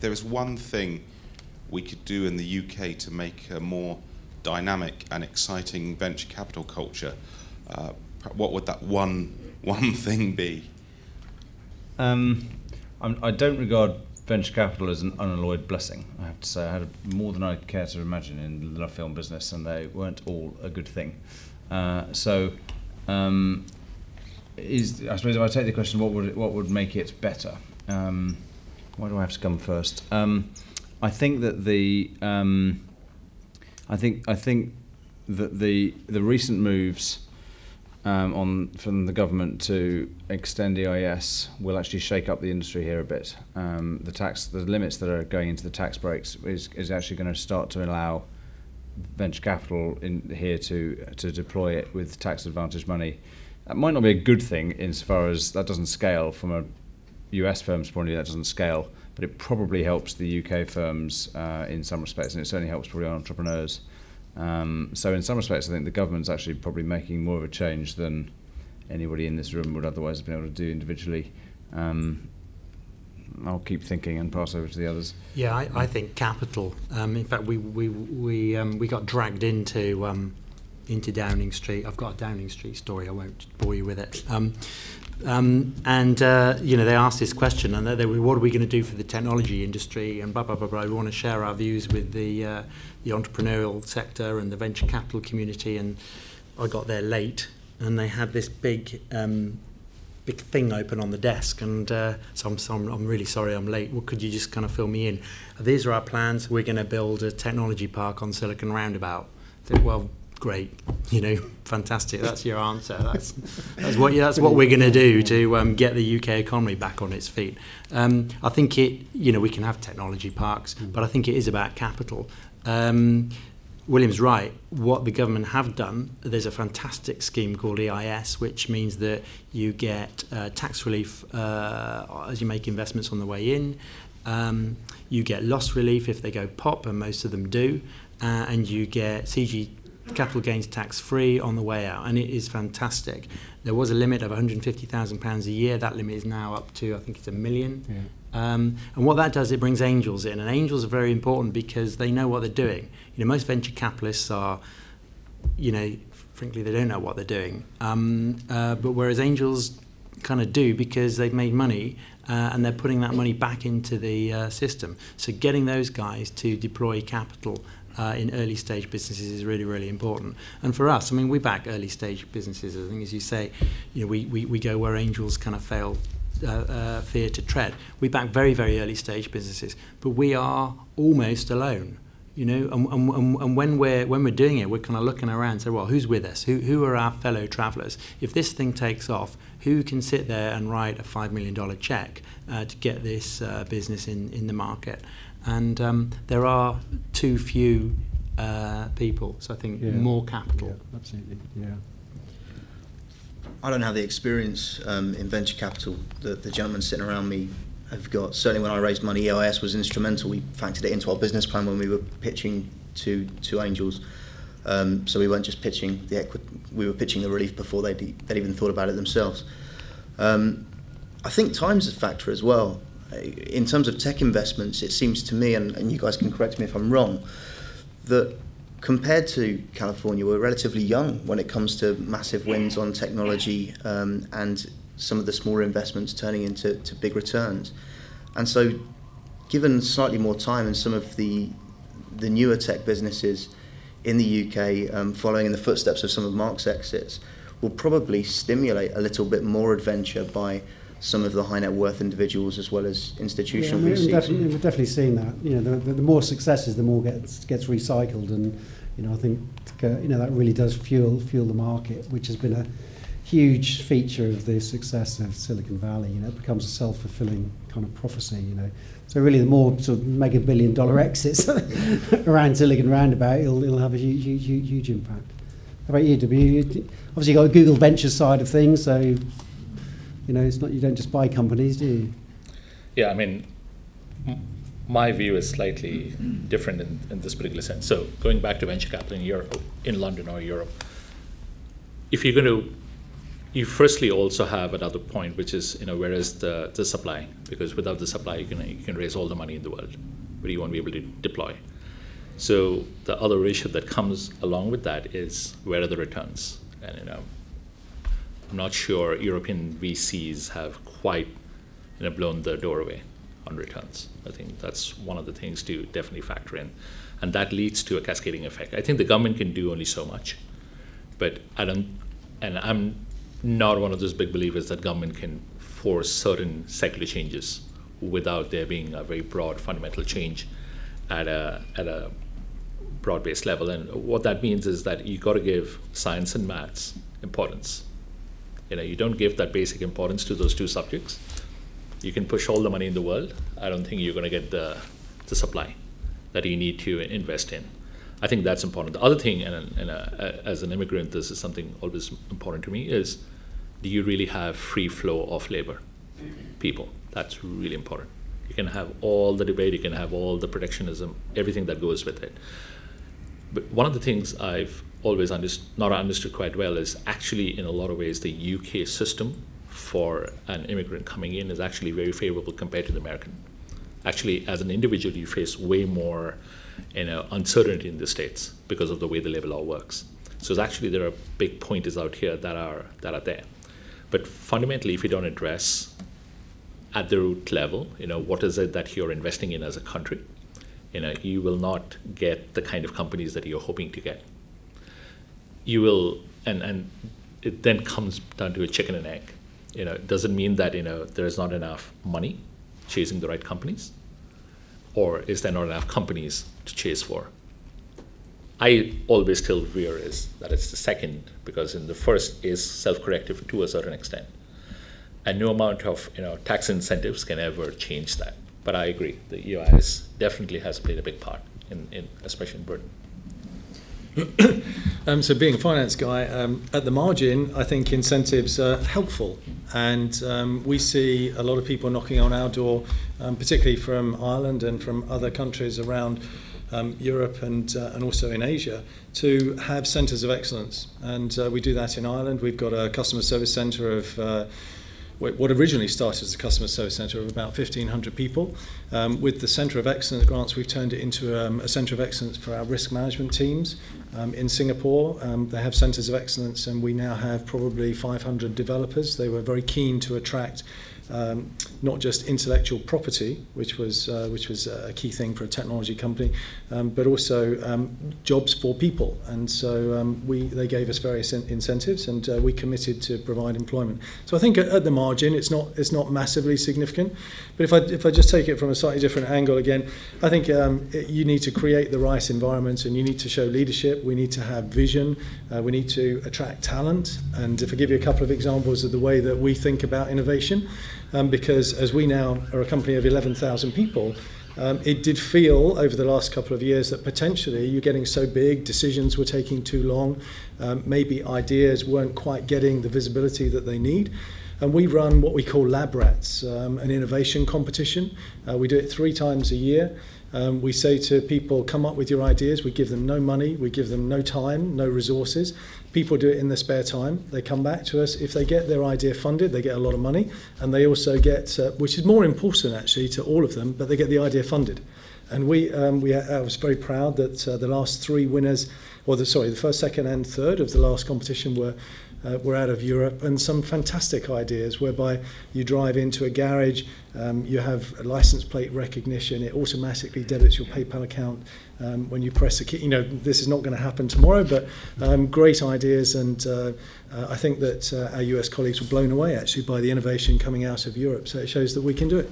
if there was one thing we could do in the UK to make a more dynamic and exciting venture capital culture, what would that one thing be? I don't regard venture capital as an unalloyed blessing. I have to say, I had more than I care to imagine in the film business, and they weren't all a good thing. I suppose if I take the question, what would make it better? Why do I have to come first? I think that the recent moves from the government to extend EIS will actually shake up the industry here a bit. The limits that are going into the tax breaks is actually going to start to allow venture capital in here to deploy it with tax advantage money. That might not be a good thing insofar as that doesn't scale from a US firm's point of view. That doesn't scale, but it probably helps the UK firms in some respects, and it certainly helps probably entrepreneurs. So in some respects, I think the government's actually probably making more of a change than anybody in this room would otherwise have been able to do individually. I'll keep thinking and pass over to the others. Yeah, I think capital. In fact, we got dragged into Downing Street. I've got a Downing Street story. I won't bore you with it. They asked this question, and they were, what are we going to do for the technology industry, and blah blah blah blah. We want to share our views with the entrepreneurial sector and the venture capital community. And I got there late, and they had this big thing open on the desk, and so I'm really sorry I'm late. Well, could you just kind of fill me in? These are our plans. We're going to build a technology park on Silicon Roundabout. I said, well, great, fantastic. That's your answer. That's what we're going to do to get the UK economy back on its feet. I think we can have technology parks, but I think it is about capital. William's right. What the government have done, there's a fantastic scheme called EIS, which means that you get tax relief as you make investments on the way in. You get loss relief if they go pop, and most of them do, and you get CG capital gains tax free on the way out, and it is fantastic. There was a limit of £150,000 a year. That limit is now up to, I think it's $1 million. Yeah. And what that does, it brings angels in, and angels are very important because they know what they're doing. Most venture capitalists are, frankly, they don't know what they're doing. But whereas angels kind of do, because they've made money and they're putting that money back into the system. So getting those guys to deploy capital in early stage businesses is really, really important. And for us, we back early stage businesses. I think, as you say, we go where angels kind of fear to tread. We back very, very early stage businesses, but we are almost alone. And when we're doing it, we're kind of looking around and say, well, who's with us? Who are our fellow travellers? If this thing takes off, who can sit there and write a $5 million cheque to get this business in the market? And there are too few people, so I think more capital. Yeah, absolutely, yeah. I don't have the experience in venture capital that the gentlemen sitting around me have got. Certainly when I raised money, EIS was instrumental. We factored it into our business plan when we were pitching to angels. So we weren't just pitching the equity, we were pitching the relief before they'd even thought about it themselves. I think time's a factor as well. In terms of tech investments, it seems to me, and you guys can correct me if I'm wrong, that compared to California, we're relatively young when it comes to massive wins on technology and some of the smaller investments turning into big returns. And so given slightly more time and some of the newer tech businesses in the UK following in the footsteps of some of Mark's exits will probably stimulate a little bit more adventure by some of the high net worth individuals as well as institutional VCs. We're definitely seeing that. The more successes, the more gets recycled, and I think that really does fuel the market, which has been a huge feature of the success of Silicon Valley. It becomes a self-fulfilling kind of prophecy. So really, the more sort of mega billion-dollar exits around Silicon Roundabout, it'll have a huge impact. How about you, W? Obviously, you've got a Google Ventures side of things, so. It's not, you don't just buy companies, do you? Yeah, my view is slightly different in this particular sense. So going back to venture capital in Europe, in London or Europe, if you're going to you firstly also have another point, which is, where is the supply? Because without the supply, you can raise all the money in the world, but you won't be able to deploy. So the other issue that comes along with that is, where are the returns? And I'm not sure European VCs have quite blown the door away on returns. I think that's one of the things to definitely factor in, and that leads to a cascading effect. I think the government can do only so much, but I'm not one of those big believers that government can force certain secular changes without there being a very broad fundamental change at a broad-based level. And what that means is that you got to give science and maths importance. You don't give that basic importance to those two subjects. You can push all the money in the world. I don't think you're going to get the supply that you need to invest in. I think that's important. The other thing, and as an immigrant, this is something always important to me, is, do you really have free flow of labor people? That's really important. You can have all the debate, you can have all the protectionism, everything that goes with it. But one of the things I've always not understood quite well is, actually, in a lot of ways, the UK system for an immigrant coming in is actually very favorable compared to the American. Actually, as an individual, you face way more uncertainty in the States because of the way the labor law works. So actually, there are big pointers out here that are there. But fundamentally, if you don't address at the root level, what is it that you're investing in as a country, you will not get the kind of companies that you're hoping to get. You will, and it then comes down to a chicken and egg. Does it mean that there is not enough money chasing the right companies, or is there not enough companies to chase for? I always still veer is that it's the second, because in the first is self-corrective to a certain extent, and no amount of tax incentives can ever change that. But I agree, the EOIS definitely has played a big part in especially in Britain. So being a finance guy, at the margin, I think incentives are helpful, and we see a lot of people knocking on our door, particularly from Ireland and from other countries around Europe and also in Asia, to have centres of excellence. And we do that in Ireland. We've got a customer service centre of what originally started as a customer service centre of about 1,500 people. With the Centre of Excellence grants, we've turned it into a Centre of Excellence for our risk management teams. In Singapore, they have centres of excellence, and we now have probably 500 developers. They were very keen to attract not just intellectual property, which was a key thing for a technology company, but also jobs for people. And so they gave us various incentives, and we committed to provide employment. So I think at the margin, it's not massively significant. But if I just take it from a slightly different angle again, I think you need to create the right environment, and you need to show leadership. We need to have vision. We need to attract talent. And if I give you a couple of examples of the way that we think about innovation, because as we now are a company of 11,000 people, it did feel over the last couple of years that potentially you're getting so big, decisions were taking too long, maybe ideas weren't quite getting the visibility that they need. And we run what we call Lab Rats, an innovation competition. We do it 3 times a year. We say to people, come up with your ideas. We give them no money. We give them no time, no resources. People do it in their spare time. They come back to us. If they get their idea funded, they get a lot of money. And they also get, which is more important actually to all of them, but they get the idea funded. And I was very proud that the last 3 winners, the first, second and third of the last competition were out of Europe, and some fantastic ideas whereby you drive into a garage, you have a license plate recognition, it automatically debits your PayPal account when you press a key. This is not going to happen tomorrow, but great ideas, and I think that our US colleagues were blown away actually by the innovation coming out of Europe, so it shows that we can do it.